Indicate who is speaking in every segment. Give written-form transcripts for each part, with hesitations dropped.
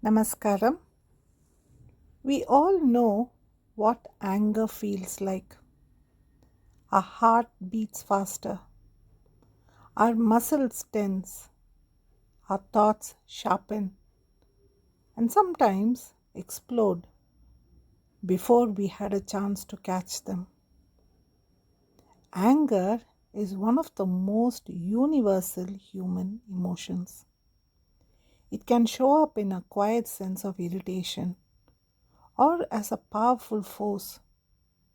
Speaker 1: Namaskaram. We all know what anger feels like. Our heart beats faster, our muscles tense, our thoughts sharpen, and sometimes explode before we had a chance to catch them. Anger is one of the most universal human emotions. It can show up in a quiet sense of irritation or as a powerful force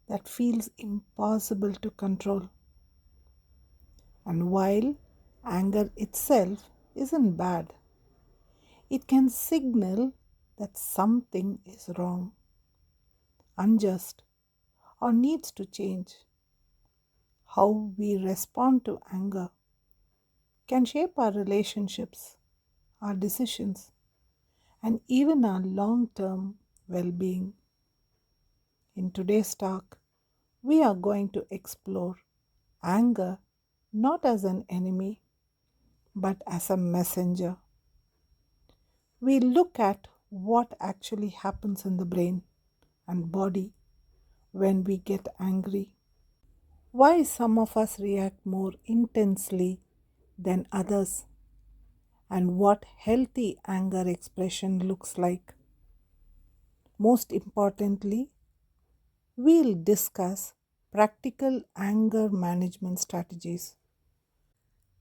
Speaker 1: that feels impossible to control. And while anger itself isn't bad, it can signal that something is wrong, unjust, or needs to change. How we respond to anger can shape our relationships, our decisions, and even our long term well being. In today's talk, we are going to explore anger not as an enemy but as a messenger. We look at what actually happens in the brain and body when we get angry, why some of us react more intensely than others, and what healthy anger expression looks like. Most importantly, we'll discuss practical anger management strategies,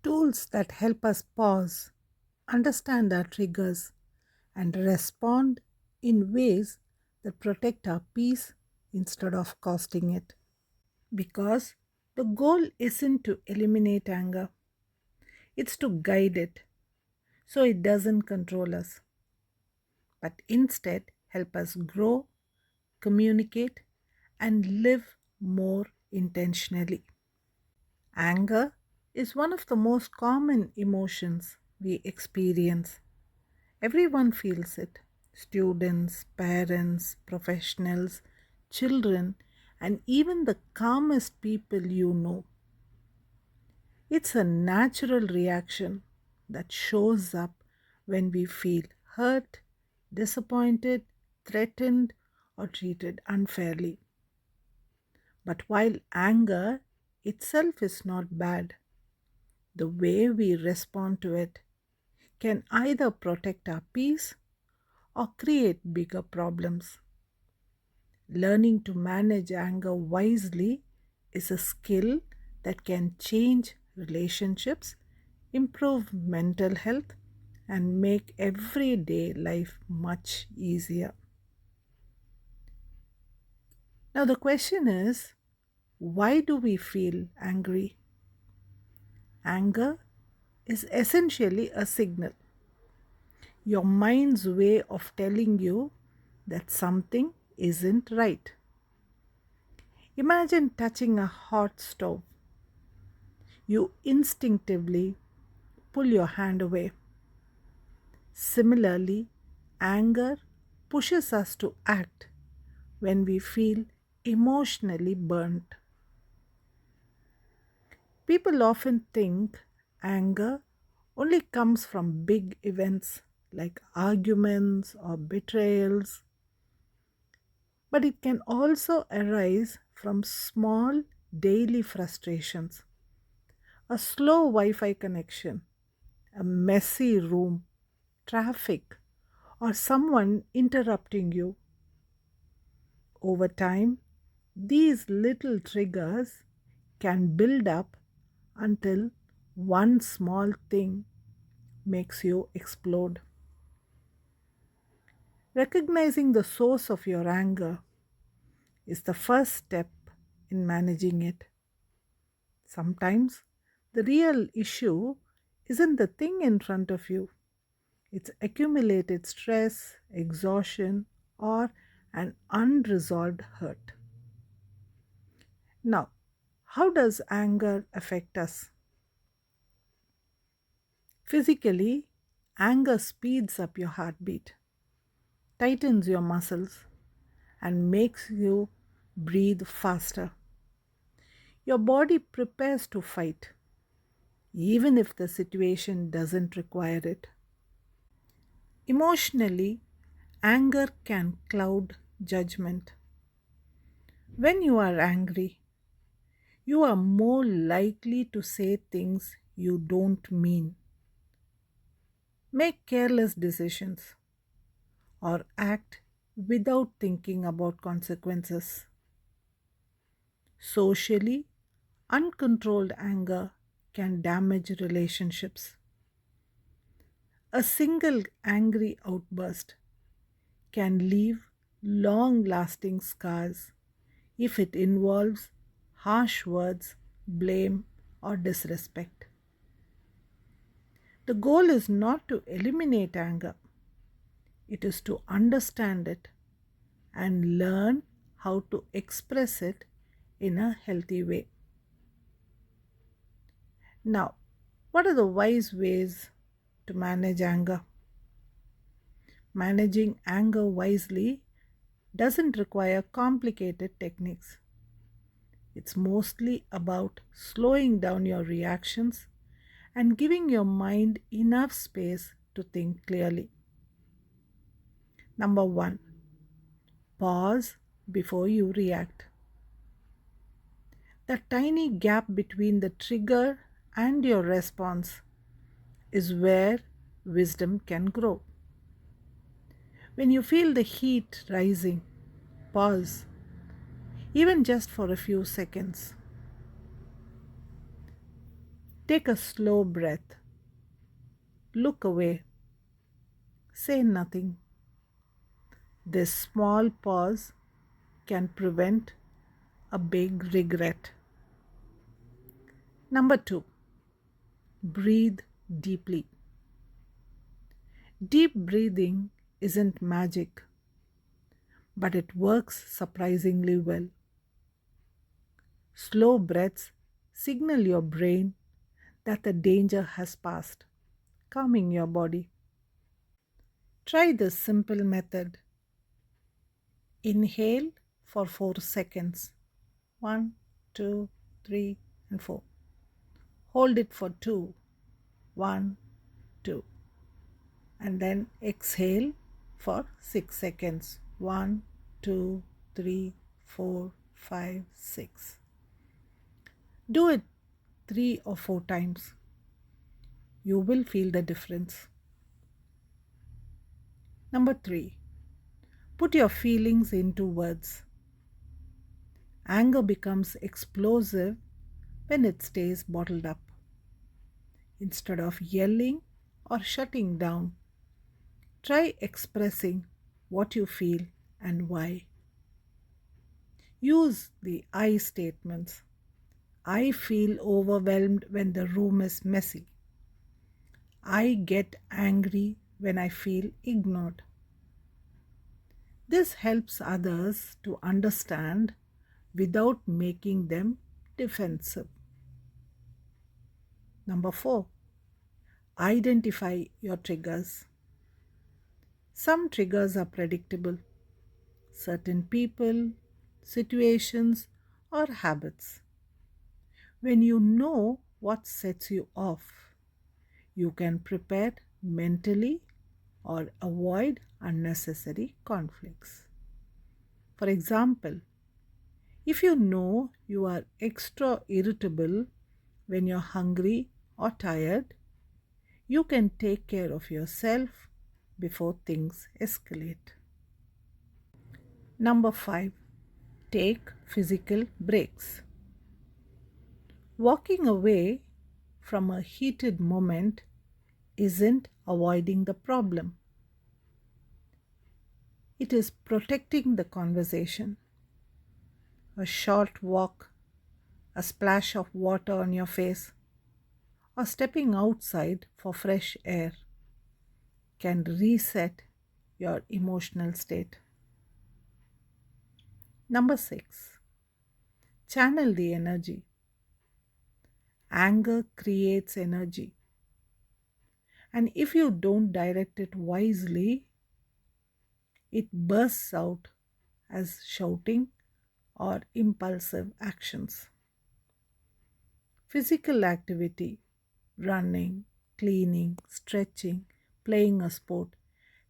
Speaker 1: tools that help us pause, understand our triggers, and respond in ways that protect our peace instead of costing it. Because the goal isn't to eliminate anger, it's to guide it so it doesn't control us, but instead help us grow, communicate, and live more intentionally. Anger is one of the most common emotions we experience. Everyone feels it: students, parents, professionals, children, and even the calmest people you know. It's a natural reaction that shows up when we feel hurt, disappointed, threatened, or treated unfairly. But while anger itself is not bad, the way we respond to it can either protect our peace or create bigger problems. Learning to manage anger wisely is a skill that can change relationships, improve mental health, and make everyday life much easier. Now, the question is, why do we feel angry? Anger is essentially a signal, your mind's way of telling you that something isn't right. Imagine touching a hot stove. You instinctively pull your hand away. Similarly, anger pushes us to act when we feel emotionally burnt. People often think anger only comes from big events like arguments or betrayals, but it can also arise from small daily frustrations: a slow Wi Fi connection, a messy room, traffic, or someone interrupting you. Over time, these little triggers can build up until one small thing makes you explode. Recognizing the source of your anger is the first step in managing it. Sometimes the real issue isn't the thing in front of you, it's accumulated stress, exhaustion, or an unresolved hurt. Now, how does anger affect us? Physically, anger speeds up your heartbeat, tightens your muscles, and makes you breathe faster. Your body prepares to fight, even if the situation doesn't require it. Emotionally, Anger can cloud judgment. When you are angry, you are more likely to say things you don't mean, make careless decisions, or act without thinking about consequences. Socially, uncontrolled anger can damage relationships. A single angry outburst can leave long lasting scars if it involves harsh words, blame, or disrespect. The goal is not to eliminate anger, it is to understand it and learn how to express it in a healthy way. Now, what are the wise ways to manage anger? Managing anger wisely doesn't require complicated techniques. It's mostly about slowing down your reactions and giving your mind enough space to think clearly. Number one, pause before you react. The tiny gap between the trigger and your response is where wisdom can grow. When you feel the heat rising, pause, even just for a few seconds. Take a slow breath, look away, say nothing. This small pause can prevent a big regret. Number two, breathe deeply. Deep breathing isn't magic, but it works surprisingly well. Slow breaths signal your brain that the danger has passed, calming your body. Try this simple method. Inhale for 4 seconds. 1, 2, 3, and 4. Hold it for 2. 1, 2. And then exhale for 6 seconds. 1, 2, 3, 4, 5, 6. Do it 3 or 4 times. You will feel the difference. Number 3. Put your feelings into words. Anger becomes explosive when it stays bottled up. Instead of yelling or shutting down, try expressing what you feel and why. Use the I statements. I feel overwhelmed when the room is messy. I get angry when I feel ignored. This helps others to understand without making them defensive. Number 4, identify your triggers. Some triggers are predictable. Certain people, situations, or habits. When you know what sets you off, you can prepare mentally or avoid unnecessary conflicts. For example, if you know you are extra irritable when you're hungry or tired, you can take care of yourself before things escalate. Number 5, take physical breaks. Walking away from a heated moment isn't avoiding the problem, it is protecting the conversation. A short walk, a splash of water on your face, or stepping outside for fresh air can reset your emotional state. Number 6, channel the energy. Anger creates energy, and if you don't direct it wisely, it bursts out as shouting or impulsive actions. Physical activity, running, cleaning, stretching, playing a sport,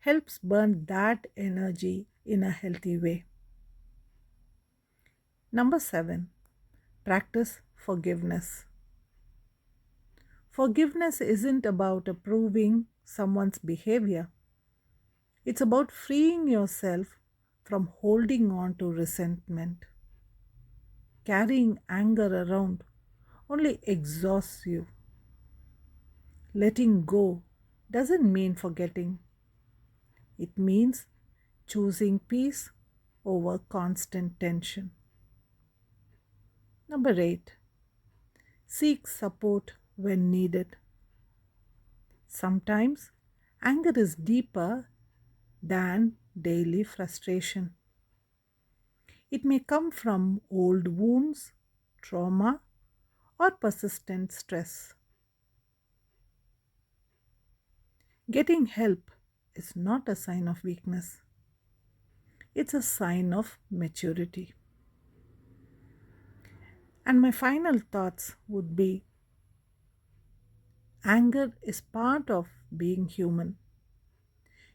Speaker 1: helps burn that energy in a healthy way. Number 7, practice forgiveness. Forgiveness isn't about approving someone's behavior, it's about freeing yourself from holding on to resentment. Carrying anger around only exhausts you. Letting go doesn't mean forgetting, it means choosing peace over constant tension. Number 8, seek support when needed. Sometimes anger is deeper than daily frustration. It may come from old wounds, trauma, or persistent stress. Getting help is not a sign of weakness, it's a sign of maturity. And my final thoughts would be anger is part of being human.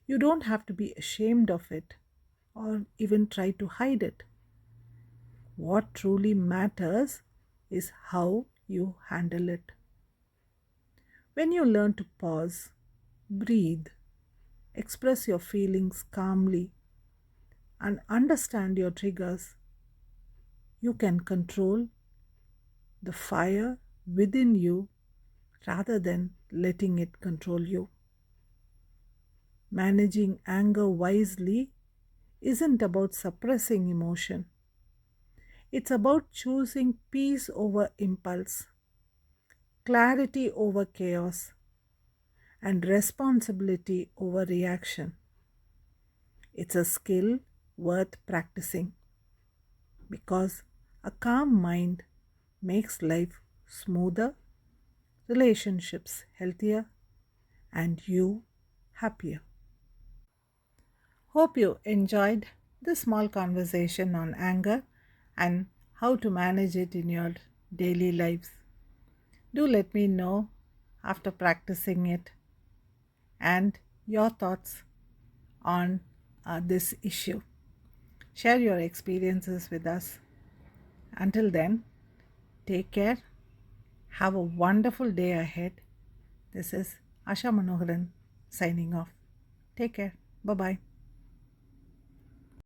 Speaker 1: You don't have to be ashamed of it or even try to hide it. What truly matters is how you handle it. When you learn to pause, breathe, express your feelings calmly, and understand your triggers, you can control the fire within you rather than letting it control you. Managing anger wisely isn't about suppressing emotion, it's about choosing peace over impulse, clarity over chaos, and responsibility over reaction. It's a skill worth practicing because a calm mind makes life smoother, relationships healthier, and you happier. Hope you enjoyed this small conversation on anger and how to manage it in your daily lives. Do let me know after practicing it and your thoughts on this issue. Share your experiences with us. Until then, take care. Have a wonderful day ahead. This is Asha Manoharan signing off. Take care. Bye bye.